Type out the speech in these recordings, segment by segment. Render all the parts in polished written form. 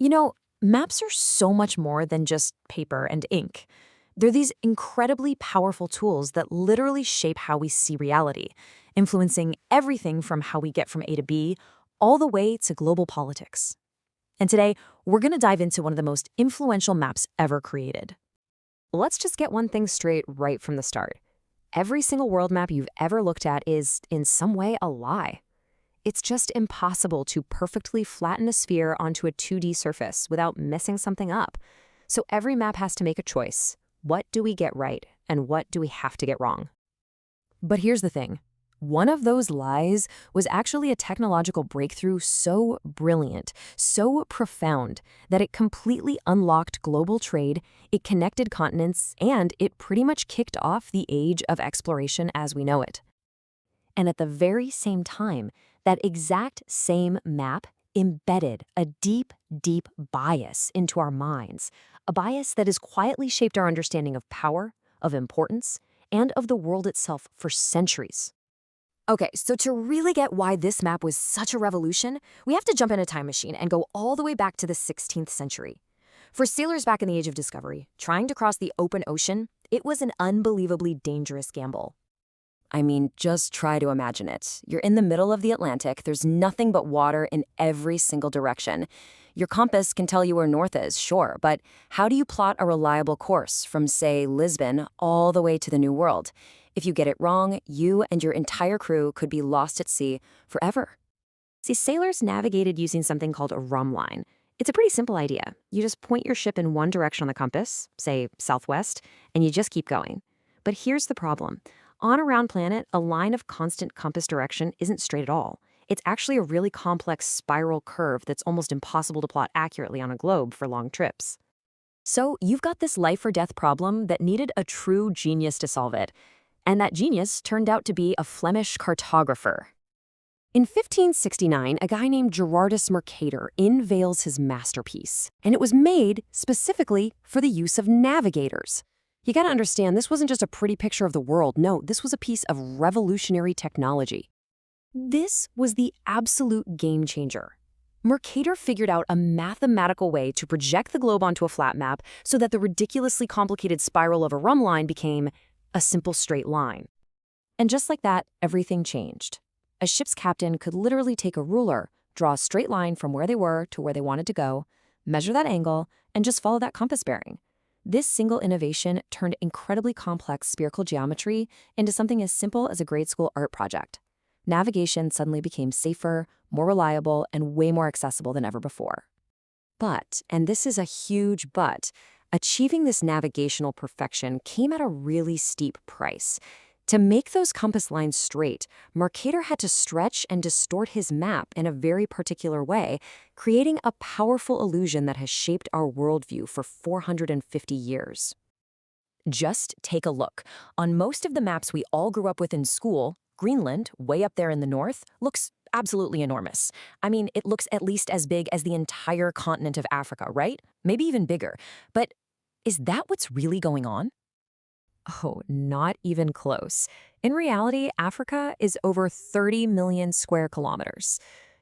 You know, maps are so much more than just paper and ink. They're these incredibly powerful tools that literally shape how we see reality, influencing everything from how we get from A to B all the way to global politics. And today, we're going to dive into one of the most influential maps ever created. Let's just get one thing straight right from the start. Every single world map you've ever looked at is, in some way, a lie. It's just impossible to perfectly flatten a sphere onto a 2D surface without messing something up. So every map has to make a choice. What do we get right, and what do we have to get wrong? But here's the thing. One of those lies was actually a technological breakthrough so brilliant, so profound, that it completely unlocked global trade, it connected continents, and it pretty much kicked off the age of exploration as we know it. And at the very same time, that exact same map embedded a deep, deep bias into our minds, a bias that has quietly shaped our understanding of power, of importance, and of the world itself for centuries. Okay, so to really get why this map was such a revolution, we have to jump in a time machine and go all the way back to the 16th century. For sailors back in the Age of Discovery, trying to cross the open ocean, it was an unbelievably dangerous gamble. I mean, just try to imagine it. You're in the middle of the Atlantic, there's nothing but water in every single direction. Your compass can tell you where north is, sure, but how do you plot a reliable course from, say, Lisbon all the way to the New World? If you get it wrong, you and your entire crew could be lost at sea forever. See, sailors navigated using something called a rhumb-line. It's a pretty simple idea. You just point your ship in one direction on the compass, say southwest, and you just keep going. But here's the problem. On a round planet, a line of constant compass direction isn't straight at all. It's actually a really complex spiral curve that's almost impossible to plot accurately on a globe for long trips. So you've got this life or death problem that needed a true genius to solve it. And that genius turned out to be a Flemish cartographer. In 1569, a guy named Gerardus Mercator unveils his masterpiece, and it was made specifically for the use of navigators. You gotta understand, this wasn't just a pretty picture of the world. No, this was a piece of revolutionary technology. This was the absolute game changer. Mercator figured out a mathematical way to project the globe onto a flat map so that the ridiculously complicated spiral of a rhumb line became a simple straight line. And just like that, everything changed. A ship's captain could literally take a ruler, draw a straight line from where they were to where they wanted to go, measure that angle, and just follow that compass bearing. This single innovation turned incredibly complex spherical geometry into something as simple as a grade school art project. Navigation suddenly became safer, more reliable, and way more accessible than ever before. But, and this is a huge but, achieving this navigational perfection came at a really steep price. To make those compass lines straight, Mercator had to stretch and distort his map in a very particular way, creating a powerful illusion that has shaped our worldview for 450 years. Just take a look. On most of the maps we all grew up with in school, Greenland, way up there in the north, looks absolutely enormous. I mean, it looks at least as big as the entire continent of Africa, right? Maybe even bigger. But is that what's really going on? Oh, not even close. In reality, Africa is over 30 million square kilometers.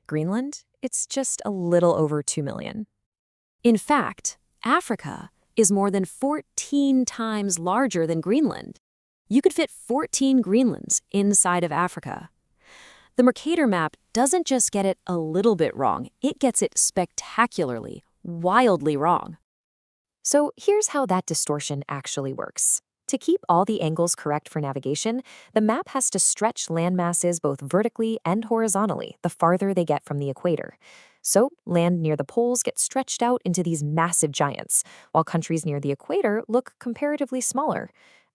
Greenland, it's just a little over 2 million. In fact, Africa is more than 14 times larger than Greenland. You could fit 14 Greenlands inside of Africa. The Mercator map doesn't just get it a little bit wrong, it gets it spectacularly, wildly wrong. So here's how that distortion actually works. To keep all the angles correct for navigation, the map has to stretch land masses both vertically and horizontally the farther they get from the equator. So land near the poles gets stretched out into these massive giants, while countries near the equator look comparatively smaller.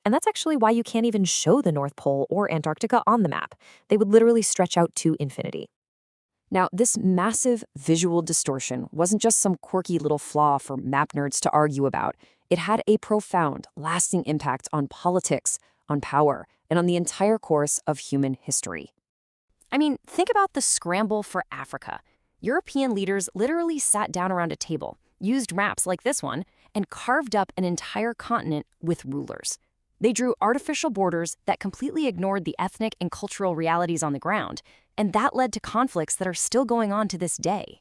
And that's actually why you can't even show the North Pole or Antarctica on the map. They would literally stretch out to infinity. Now, this massive visual distortion wasn't just some quirky little flaw for map nerds to argue about. It had a profound, lasting impact on politics, on power, and on the entire course of human history. I mean, think about the scramble for Africa. European leaders literally sat down around a table, used maps like this one, and carved up an entire continent with rulers. They drew artificial borders that completely ignored the ethnic and cultural realities on the ground, and that led to conflicts that are still going on to this day.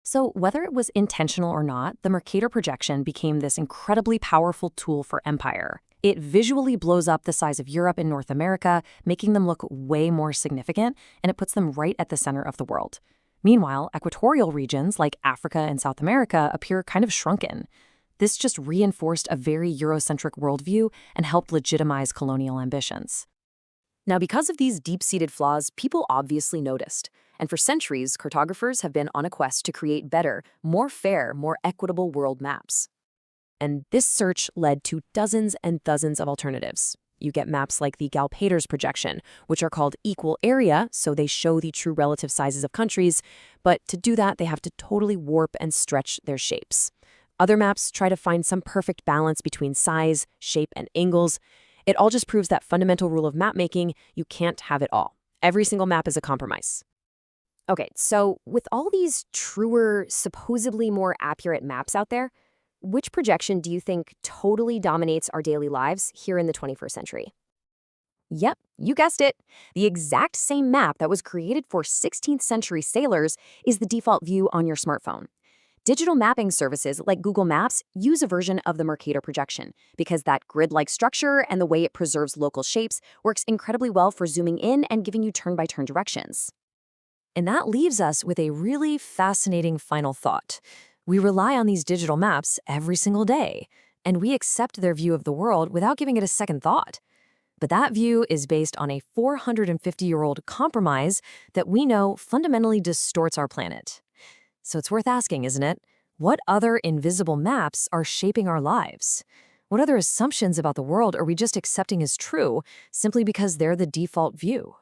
So, whether it was intentional or not, the Mercator projection became this incredibly powerful tool for empire. It visually blows up the size of Europe and North America, making them look way more significant, and it puts them right at the center of the world. Meanwhile, equatorial regions like Africa and South America appear kind of shrunken. This just reinforced a very Eurocentric worldview and helped legitimize colonial ambitions. Now, because of these deep-seated flaws, people obviously noticed. And for centuries, cartographers have been on a quest to create better, more fair, more equitable world maps. And this search led to dozens and dozens of alternatives. You get maps like the Mercator's projection, which are called equal area, so they show the true relative sizes of countries, but to do that, they have to totally warp and stretch their shapes. Other maps try to find some perfect balance between size, shape, and angles. It all just proves that fundamental rule of mapmaking: you can't have it all. Every single map is a compromise. Okay, so with all these truer, supposedly more accurate maps out there, which projection do you think totally dominates our daily lives here in the 21st century? Yep, you guessed it. The exact same map that was created for 16th century sailors is the default view on your smartphone. Digital mapping services like Google Maps use a version of the Mercator projection because that grid-like structure and the way it preserves local shapes works incredibly well for zooming in and giving you turn-by-turn directions. And that leaves us with a really fascinating final thought. We rely on these digital maps every single day, and we accept their view of the world without giving it a second thought. But that view is based on a 450-year-old compromise that we know fundamentally distorts our planet. So it's worth asking, isn't it? What other invisible maps are shaping our lives? What other assumptions about the world are we just accepting as true simply because they're the default view?